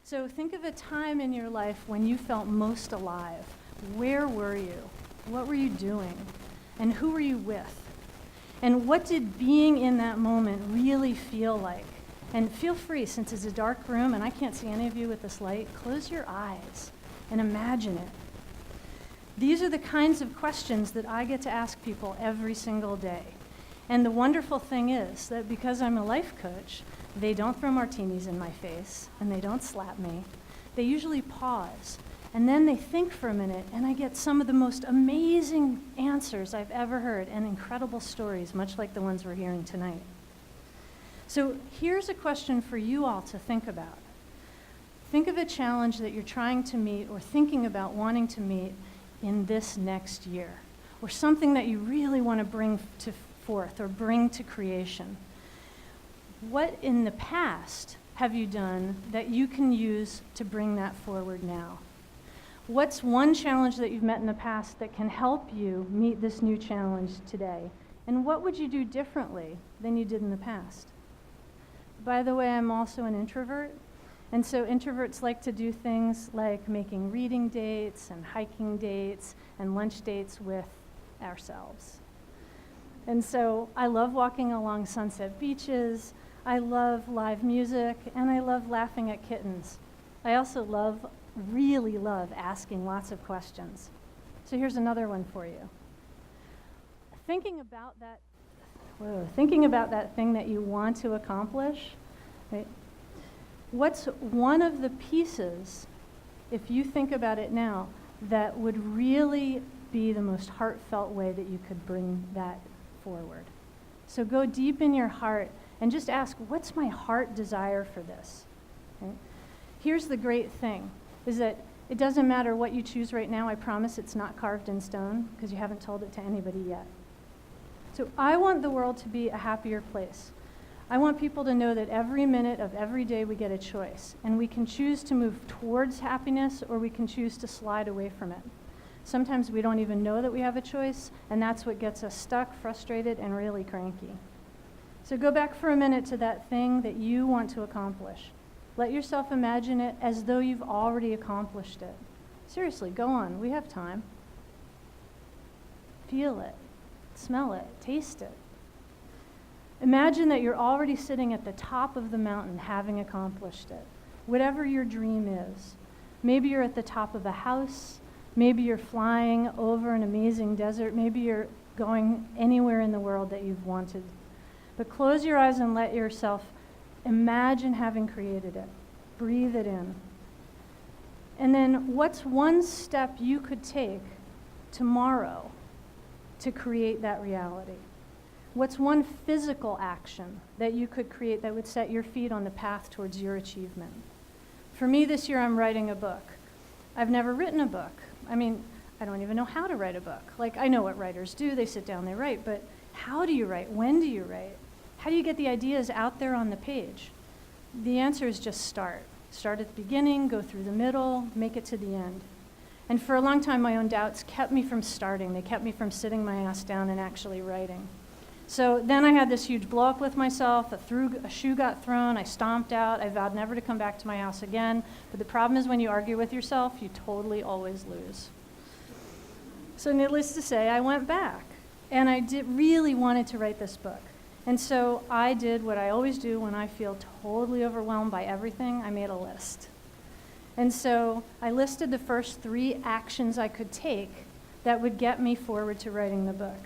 So think of a time in your life when you felt most alive. Where were you? What were you doing? And who were you with? And what did being in that moment really feel like? And feel free, since it's a dark room and I can't see any of you with this light, close your eyes and imagine it. These are the kinds of questions that I get to ask people every single day. And the wonderful thing is that because I'm a life coach, they don't throw martinis in my face and they don't slap me. They usually pause and then they think for a minute, and I get some of the most amazing answers I've ever heard and incredible stories, much like the ones we're hearing tonight. So here's a question for you all to think about. Think of a challenge that you're trying to meet or thinking about wanting to meet in this next year, or something that you really want to bring to forth or bring to creation. What in the past have you done that you can use to bring that forward now? What's one challenge that you've met in the past that can help you meet this new challenge today? And what would you do differently than you did in the past? By the way, I'm also an introvert. And so introverts like to do things like making reading dates and hiking dates and lunch dates with ourselves. And so I love walking along sunset beaches, I love live music, and I love laughing at kittens. I also really love asking lots of questions. So here's another one for you. Thinking about that thing that you want to accomplish, right? What's one of the pieces, if you think about it now, that would really be the most heartfelt way that you could bring that forward? So go deep in your heart and just ask, what's my heart desire for this? Okay? Here's the great thing, is that it doesn't matter what you choose right now. I promise it's not carved in stone, because you haven't told it to anybody yet. So I want the world to be a happier place. I want people to know that every minute of every day we get a choice, and we can choose to move towards happiness or we can choose to slide away from it. Sometimes we don't even know that we have a choice, and that's what gets us stuck, frustrated, and really cranky. So go back for a minute to that thing that you want to accomplish. Let yourself imagine it as though you've already accomplished it. Seriously, go on, we have time. Feel it, smell it, taste it. Imagine that you're already sitting at the top of the mountain having accomplished it, whatever your dream is. Maybe you're at the top of a house, maybe you're flying over an amazing desert, maybe you're going anywhere in the world that you've wanted. But close your eyes and let yourself imagine having created it. Breathe it in. And then what's one step you could take tomorrow to create that reality? What's one physical action that you could create that would set your feet on the path towards your achievement? For me this year, I'm writing a book. I've never written a book. I mean, I don't even know how to write a book. Like, I know what writers do. They sit down, they write. But how do you write? When do you write? How do you get the ideas out there on the page? The answer is just start. Start at the beginning, go through the middle, make it to the end. And for a long time, my own doubts kept me from starting. They kept me from sitting my ass down and actually writing. So then I had this huge blow up with myself. A shoe got thrown. I stomped out. I vowed never to come back to my house again. But the problem is when you argue with yourself, you totally always lose. So needless to say, I went back. And I really wanted to write this book. And so I did what I always do when I feel totally overwhelmed by everything. I made a list. And so I listed the first 3 actions I could take that would get me forward to writing the book.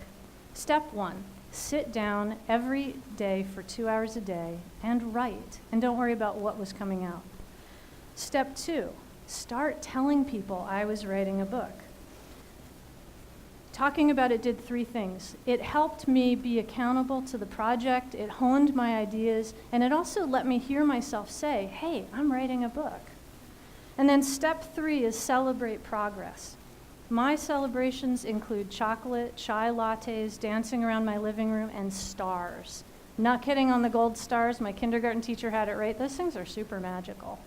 Step 1. Sit down every day for 2 hours a day and write, and don't worry about what was coming out. Step 2, start telling people I was writing a book. Talking about it did 3 things. It helped me be accountable to the project, it honed my ideas, and it also let me hear myself say, hey, I'm writing a book. And then step 3 is celebrate progress. My celebrations include chocolate, chai lattes, dancing around my living room, and stars. Not kidding on the gold stars. My kindergarten teacher had it right. Those things are super magical.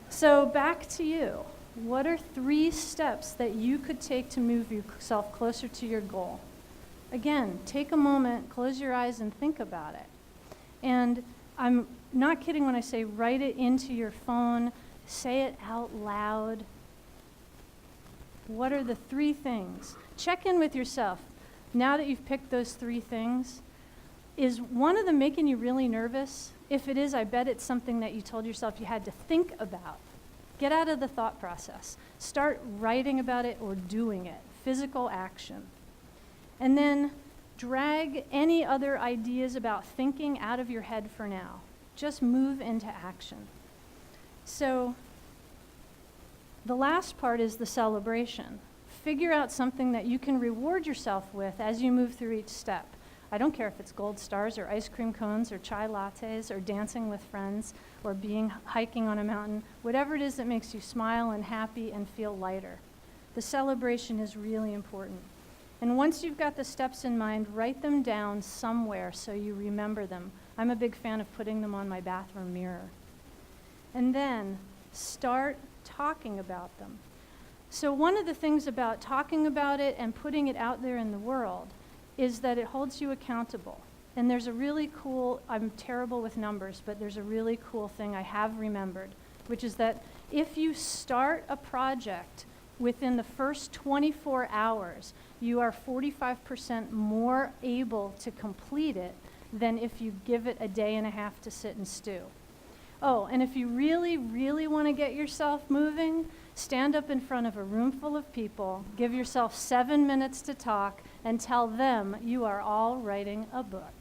So back to you. What are 3 steps that you could take to move yourself closer to your goal? Again, take a moment, close your eyes, and think about it. And I'm not kidding when I say write it into your phone. Say it out loud. What are the 3 things? Check in with yourself. Now that you've picked those 3 things, is one of them making you really nervous? If it is, I bet it's something that you told yourself you had to think about. Get out of the thought process. Start writing about it or doing it. Physical action. And then drag any other ideas about thinking out of your head for now. Just move into action. So the last part is the celebration. Figure out something that you can reward yourself with as you move through each step. I don't care if it's gold stars or ice cream cones or chai lattes or dancing with friends or hiking on a mountain, whatever it is that makes you smile and happy and feel lighter. The celebration is really important. And once you've got the steps in mind, write them down somewhere so you remember them. I'm a big fan of putting them on my bathroom mirror. And then start talking about them. So one of the things about talking about it and putting it out there in the world is that it holds you accountable. And there's a really cool, I'm terrible with numbers, but there's a really cool thing I have remembered, which is that if you start a project within the first 24 hours, you are 45% more able to complete it than if you give it a day and a half to sit and stew. Oh, and if you really, really want to get yourself moving, stand up in front of a room full of people, give yourself 7 minutes to talk, and tell them you are all writing a book.